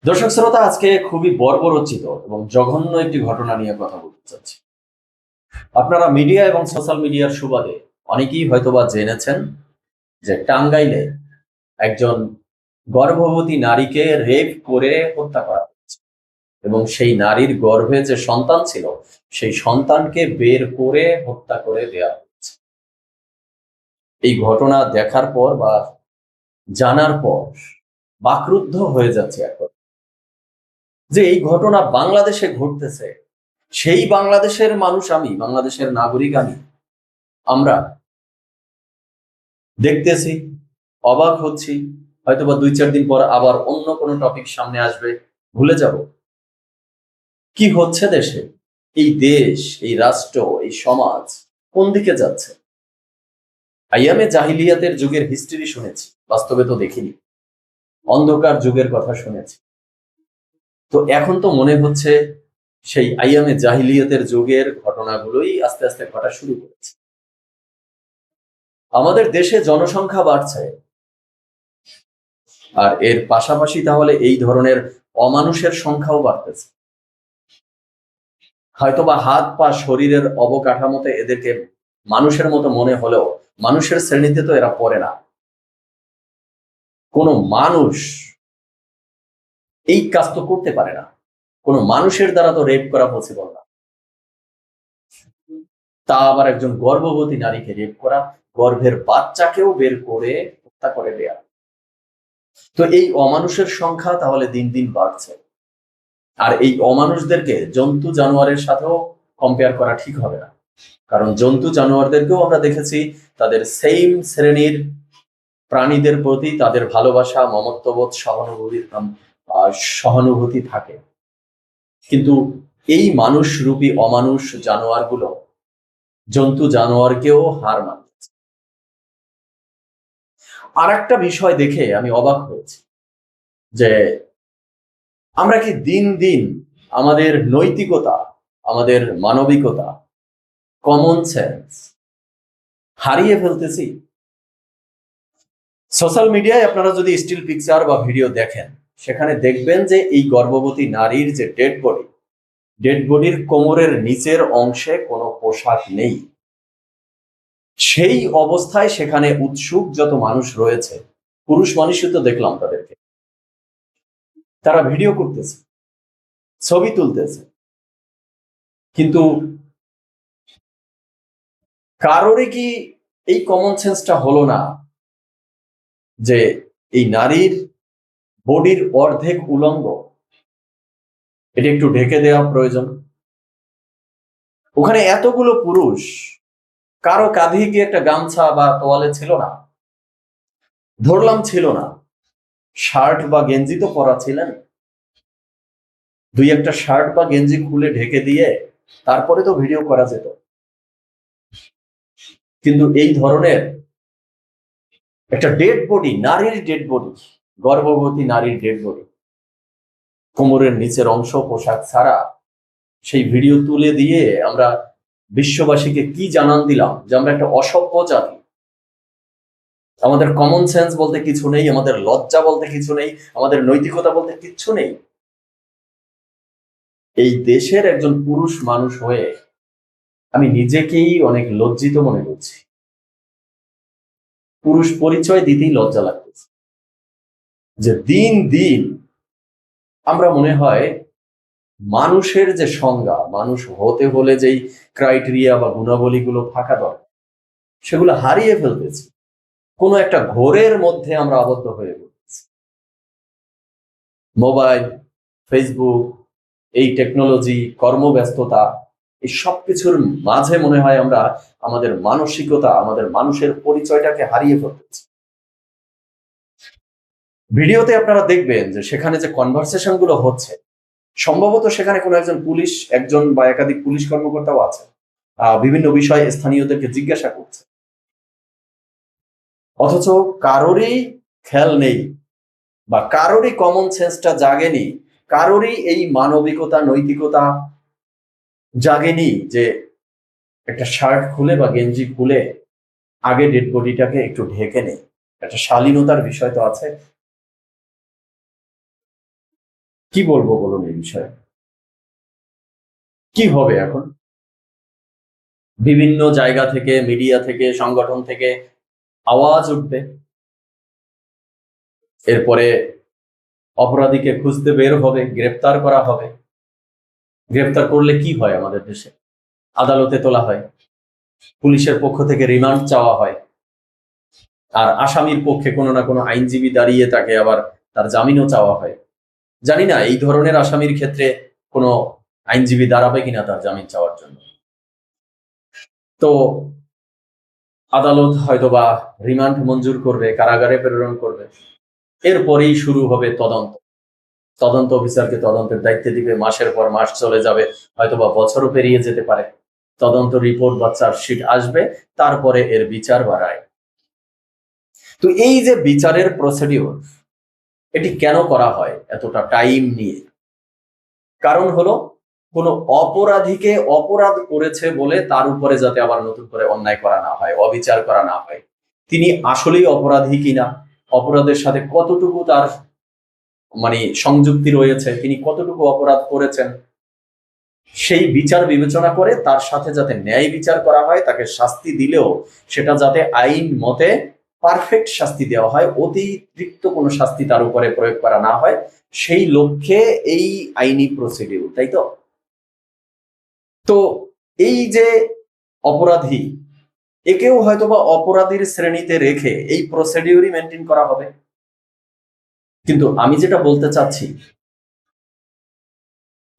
দর্শক শ্রোতা, আজকে খুবই বর্বরচিত এবং জঘন্য একটি ঘটনা নিয়ে কথা বলতে চাচ্ছি। আপনারা মিডিয়া এবং সোশ্যাল মিডিয়ার সুবাদে অনেকেই হয়তোবা জেনেছেন যে টাঙ্গাইলে একজন গর্ভবতী নারীকে রেপ করে হত্যা করা হয়েছে এবং সেই নারীর গর্ভে যে সন্তান ছিল সেই সন্তানকে বের করে হত্যা করে দেওয়া হয়েছে। এই ঘটনা দেখার পর বা জানার পর বাকরুদ্ধ হয়ে যাচ্ছে এখন যে এই ঘটনা বাংলাদেশে ঘটতেছে। সেই বাংলাদেশের মানুষ আমি, বাংলাদেশের নাগরিক আমি, আমরা দেখতেছি, অবাক হচ্ছি। হয়তোবা ২-৪ দিন পর আবার অন্য কোনো টপিক সামনে আসবে, ভুলে যাব। কি হচ্ছে দেশে? এই দেশ, এই রাষ্ট্র, এই সমাজ কোন দিকে যাচ্ছে? আইয়ামে জাহিলিয়াতের যুগের হিস্ট্রি শুনেছি, বাস্তবে তো দেখিনি। অন্ধকার যুগের কথা শুনেছি। তো এখন তো মনে হচ্ছে সেই আইয়ামে জাহিলিয়াতের যুগের ঘটনাগুলোই আস্তে আস্তে ঘটা শুরু করেছে। আমাদের দেশে জনসংখ্যা বাড়ছে, আর এর পাশাপাশি তাহলে এই ধরনের অমানুষের সংখ্যাও বাড়তেছে। হয়তোবা হাত পা শরীরের অবকাঠামোতে এদেরকে মানুষের মতো মনে হলেও মানুষের শ্রেণীতে তো এরা পড়ে না। কোনো মানুষ এই কাজ তো করতে পারে না। কোনো মানুষের দ্বারা তো রেপ করা পসিবল না। তা আবার একজন গর্ভবতী নারীকে রেপ করা, গর্ভের বাচ্চাকেও বের করে হত্যা করে দেয়া। তো এই অমানুষের সংখ্যা তাহলে দিন দিন বাড়ছে। আর এই অমানুষদেরকে জন্তু জানোয়ারের সাথেও কম্পেয়ার করা ঠিক হবে না, কারণ জন্তু জানোয়ারদেরকেও আমরা দেখেছি তাদের সেম শ্রেণীর প্রাণীদের প্রতি তাদের ভালোবাসা, মমত্ববোধ, সহানুভূতি থাকে। কিন্তু এই মানুষরূপী অমানুষ জানোয়ারগুলো জন্তু জানোয়ারকেও হার মানছে। আর একটা বিষয় দেখে আমি অবাক হয়েছি যে আমরা কি দিন দিন আমাদের নৈতিকতা, আমাদের মানবিকতা, কমন সেন্স হারিয়ে ফেলতেছি। সোশ্যাল মিডিয়ায় আপনারা যদি স্টিল পিকচার বা ভিডিও দেখেন, সেখানে দেখবেন যে এই গর্ভবতী নারীর যে ডেড বডির কোমরের নিচের অংশে কোনো পোশাক নেই। সেই অবস্থায় সেখানে উৎসুক যত মানুষ রয়েছে, পুরুষ মানুষই তো দেখলাম তাদেরকে, তারা ভিডিও করতেছে, ছবি তুলতেছে, কিন্তু কারোরই কি এই কমন সেন্সটা হলো না যে এই নারীর বডির অর্ধেক উলঙ্গ, এটা একটু ঢেকে দেওয়া প্রয়োজন। ওখানে এতগুলো পুরুষ, কারো কাঁধে কি একটা গামছা বা তোয়ালে ছিল না? ধরলাম ছিল না, শার্ট বা গেঞ্জি তো পরা ছিলেন। দুই একটা শার্ট বা গেঞ্জি খুলে ঢেকে দিয়ে তারপরে তো ভিডিও করা যেত। কিন্তু এই ধরনের একটা ডেড বডি, নারীর ডেড বডি, গর্ভবতী নারীর ডেড বডি, কোমরের নিচের অংশ পোশাক ছাড়া সেই ভিডিও তুলে দিয়ে আমরা বিশ্ববাসীকে কি জানান দিলাম যে আমরা একটা অসভ্য জাতি। আমাদের কমন সেন্স বলতে কিছু নেই, আমাদের লজ্জা বলতে কিছু নেই, আমাদের নৈতিকতা বলতে কিচ্ছু নেই। এই দেশের একজন পুরুষ মানুষ হয়ে আমি নিজেকেই অনেক লজ্জিত মনে করছি। পুরুষ পরিচয় দিতেই লজ্জা লাগতেছে যে দিন দিন আমরা মনে হয় মানুষের যে সংজ্ঞা, মানুষ হতে হলে যেই ক্রাইটেরিয়া বা গুণাবলীগুলো থাকা দরকার, সেগুলো হারিয়ে ফেলতেছি। কোনো একটা ঘোরের মধ্যে আমরা আবদ্ধ হয়ে পড়তেছি। মোবাইল, ফেসবুক, এই টেকনোলজি, কর্মব্যস্ততা, এই সবকিছুর মাঝে মনে হয় আমরা আমাদের মানসিকতা, আমাদের মানুষের পরিচয়টাকে হারিয়ে ফেলতেছি। ভিডিওতে আপনারা দেখবেন যে সেখানে যে কনভারসেশন গুলো হচ্ছে, সম্ভবত সেখানে কোনো একজন পুলিশ, একজন বা একাধিক পুলিশ কর্মকর্তাও আছে, বিভিন্ন বিষয়ে স্থানীয়দেরকে জিজ্ঞাসা করছে, অথচ কারোরই খেয়াল নেই বা কারোরই কমন সেন্সটা জাগেনি, কারোরই এই মানবিকতা, নৈতিকতা জাগেনি যে একটা শার্ট খুলে বা গেঞ্জি খুলে আগে ডেড বডিটাকে একটু ঢেকে নেই। একটা শালীনতার বিষয় তো আছে। কি বলবো বলুন এই বিষয়ে? কি হবে এখন? বিভিন্ন জায়গা থেকে, মিডিয়া থেকে, সংগঠন থেকে আওয়াজ উঠবে। এরপরে অপরাধীকে খুঁজতে বের হবে, গ্রেপ্তার করা হবে। গ্রেপ্তার করলে কি হয় আমাদের দেশে? আদালতে তোলা হয়, পুলিশের পক্ষ থেকে রিমান্ড চাওয়া হয়, আর আসামির পক্ষে কোনো না কোনো আইনজীবী দাঁড়িয়ে তাকে আবার তার জামিনও চাওয়া হয়। জানি না এই ধরনের আসামির ক্ষেত্রে কোনো আইনজীবী দাঁড়াবে কিনা তার জামিন চাওয়ার জন্য। তো আদালত হয়তোবা রিমান্ড মঞ্জুর করবে, কারাগারে প্রেরণ করবে। এরপরেই শুরু হবে তদন্ত। তদন্ত অফিসারকে তদন্তের দায়িত্ব দিবে, মাসের পর মাস চলে যাবে, হয়তোবা বছরও পেরিয়ে যেতে পারে। তদন্ত রিপোর্ট বা চার্জশিট আসবে, তারপরে এর বিচার বা রায়। তো এই যে বিচারের প্রসিডিউর, এটি কেন করা হয় এতটা টাইম নিয়ে? কারণ হলো কোনো অপরাধীকে অপরাধ করেছে বলে তার উপরে যাতে আবার নতুন করে অন্যায় করা না হয়, অবিচার করা না হয়। তিনি আসলেই অপরাধী কিনা, অপরাধের সাথে কতটুকু তার সংযুক্তি রয়েছে, তিনি কতটুকু অপরাধ করেছেন, সেই বিচার বিবেচনা করে তার সাথে যাতে ন্যায় বিচার করা হয়, তাকে শাস্তি দিলেও সেটা যাতে আইন মতে পারফেক্ট শাস্তি দেওয়া হয়, অতিরিক্ত কোনো শাস্তি তার উপরে প্রয়োগ করা না হয়, সেই লক্ষ্যে এই আইনি প্রসিডিউর, তাই তো? তো এই যে অপরাধী, একেও হয়তোবা অপরাধীর শ্রেণীতে রেখে এই প্রসিডিউরই মেনটেন করা হবে। কিন্তু আমি যেটা বলতে চাচ্ছি,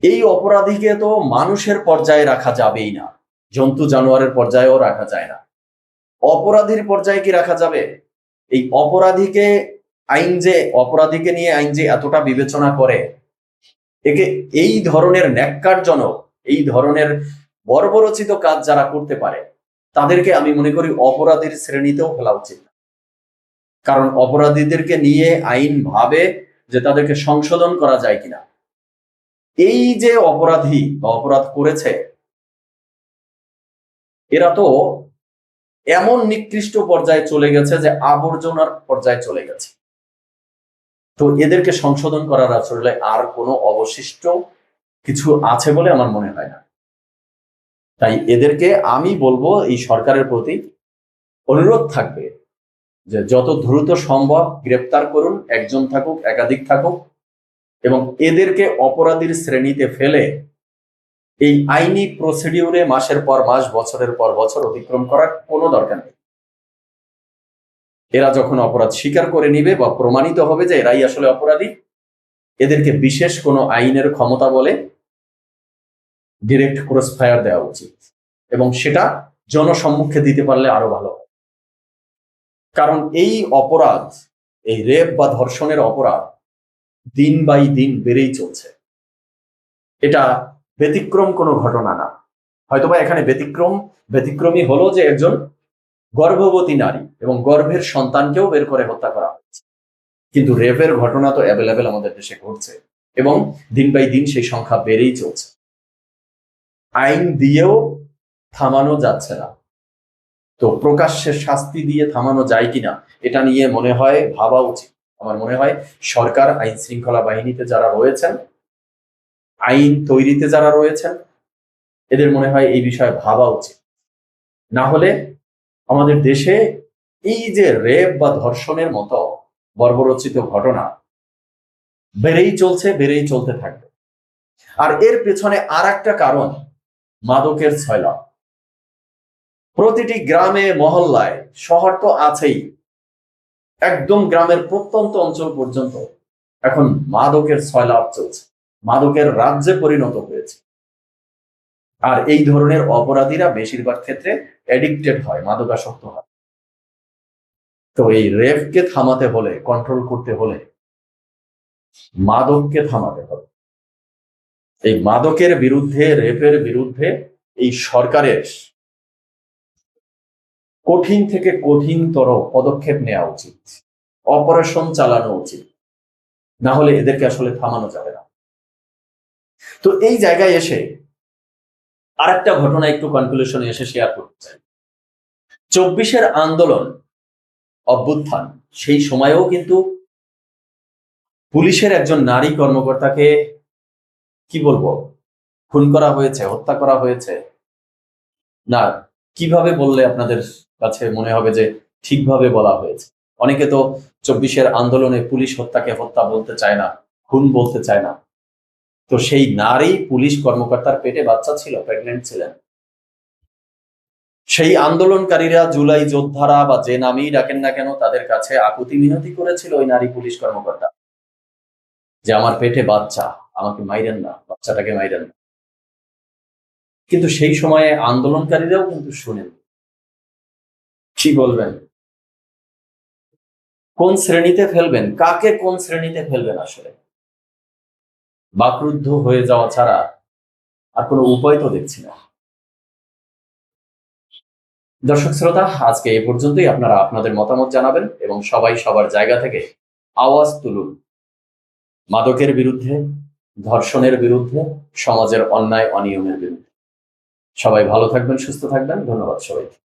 এই অপরাধীকে তো মানুষের পর্যায়ে রাখা যাবেই না, জন্তু জানোয়ারের পর্যায়েও রাখা যায় না। অপরাধীর পর্যায়ে কি রাখা যাবে? এই অপরাধীকে নিয়ে আইন যে এতটা বিবেচনা করে, একে এই ধরনের ন্যাক্কারজনক, এই ধরনের বর্বরচিত কাজ যারা করতে পারে, তাদেরকে আমি মনে করি অপরাধীর শ্রেণীতেও ফেলা উচিত। কারণ অপরাধীদেরকে নিয়ে আইন ভাবে যে তাদেরকে সংশোধন করা যায় কিনা। এই যে অপরাধী বা অপরাধ করেছে, এরা তো এমন নিকৃষ্ট পর্যায়ে চলে গেছে যে আবর্জনার পর্যায়ে চলে গেছে। তো এদেরকে সংশোধন করার আসলে আর কোনো অবশিষ্ট কিছু আছে বলে আমার মনে হয় না। তাই এদেরকে আমি বলবো, এই সরকারের প্রতি অনুরোধ থাকবে যে যত দ্রুত সম্ভব গ্রেপ্তার করুন, একজন থাকুক একাধিক থাকুক, এবং এদেরকে অপরাধীর শ্রেণীতে ফেলে এই আইনি প্রসিডিউরে মাসের পর মাস, বছরের পর বছর অতিক্রম করার কোনো দরকার নেই। এরা যখন অপরাধ স্বীকার করে নিবে বা প্রমাণিত হবে যে এরাই আসলে অপরাধী, এদেরকে বিশেষ কোনো আইনের ক্ষমতা বলে ডিরেক্ট ক্রস ফায়ার দেওয়া উচিত, এবং সেটা জনসম্মুখে দিতে পারলে আরো ভালো। কারণ এই অপরাধ, এই রেপ বা ধর্ষণের অপরাধ দিন বাই দিন বেড়েই চলছে। এটা ব্যতিক্রম কোনো ঘটনা না। হয়তোবা এখানে ব্যতিক্রমী হলো যে একজন গর্ভবতী নারী এবং গর্ভের সন্তানকেও বের করে হত্যা করা হয়েছে। কিন্তু রেপের ঘটনা তো অ্যাভেলেবেল আমাদের দেশে ঘটছে, এবং দিন বাই দিন সেই সংখ্যা বেড়েই চলছে। আইন দিয়েও থামানো যাচ্ছে না। তো প্রকাশ্যে শাস্তি দিয়ে থামানো যায় কিনা, এটা নিয়ে মনে হয় ভাবা উচিত। আমার মনে হয় সরকার, আইন শৃঙ্খলা বাহিনীতে যারা রয়েছেন, আইন তৈরিতে যারা রয়েছেন, এদের মনে হয় এই বিষয়ে ভাবা উচিত। না হলে আমাদের দেশে এই যে রেপ বা ধর্ষণের মতো বর্বরচিত ঘটনা বেড়েই চলছে, বেড়েই চলতে থাকবে। আর এর পেছনে আর একটা কারণ, মাদকের ছয়লাভ। প্রতিটি গ্রামে মহল্লায়, শহর তো আছেই, একদম গ্রামের প্রত্যন্ত অঞ্চল পর্যন্ত এখন মাদকের ছয়লাভ চলছে, মাদকের রাজ্যে পরিণত হয়েছে। আর এই ধরনের অপরাধীরা বেশিরভাগ ক্ষেত্রে অ্যাডিক্টেড হয়, মাদকাসক্ত হয়। তো এই রেপকে থামাতে হলে, কন্ট্রোল করতে হলে মাদককে থামাতে হবে। এই মাদকের বিরুদ্ধে, রেপের বিরুদ্ধে এই সরকারের কঠিন থেকে কঠিনতর পদক্ষেপ নেওয়া উচিত, অপারেশন চালানো উচিত। না হলে এদেরকে আসলে থামানো যাবে না। তো এই জায়গায় এসে আরেকটা ঘটনা একটু কনক্লুশনে এসে শেয়ার করতে চাই। 24-এর আন্দোলন, অভ্যুত্থান, সেই সময়েও কিন্তু পুলিশের একজন নারী কর্মকর্তাকে কি বলবো, খুন করা হয়েছে, হত্যা করা হয়েছে না, কিভাবে বললে আপনাদের কাছে মনে হবে যে ঠিকভাবে বলা হয়েছে? অনেকে তো 24-এর আন্দোলনে পুলিশ হত্যাকে হত্যা বলতে চায় না, খুন বলতে চায় না। তো সেই নারী পুলিশ কর্মকর্তার পেটে বাচ্চা ছিল, প্রেগনেন্ট ছিলেন। সেই আন্দোলনকারীরা, জুলাই যোদ্ধারা বা যে নামেই ডাকেন না কেন, তাদের কাছে আকুতি মিনতি করেছিল ওই নারী পুলিশ কর্মকর্তা যে আমার পেটে বাচ্চা, আমাকে মাইরেন না, বাচ্চাটাকে মাইরেন না। কিন্তু সেই সময়ে আন্দোলনকারীরাও কিন্তু শুনেন। কি বলবেন? কোন শ্রেণীতে ফেলবেন, কাকে কোন শ্রেণীতে ফেলবেন? আসলে বাকরুদ্ধ হয়ে যাওয়া ছাড়া আর কোনো উপায় তো দেখছি না। দর্শক শ্রোতা, আজকে এই পর্যন্তই। আপনারা আপনাদের মতামত জানাবেন এবং সবাই সবার জায়গা থেকে আওয়াজ তুলুন মাদকের বিরুদ্ধে, ধর্ষণের বিরুদ্ধে, সমাজের অন্যায় অনিয়মের বিরুদ্ধে। সবাই ভালো থাকবেন, সুস্থ থাকবেন। ধন্যবাদ সবাইকে।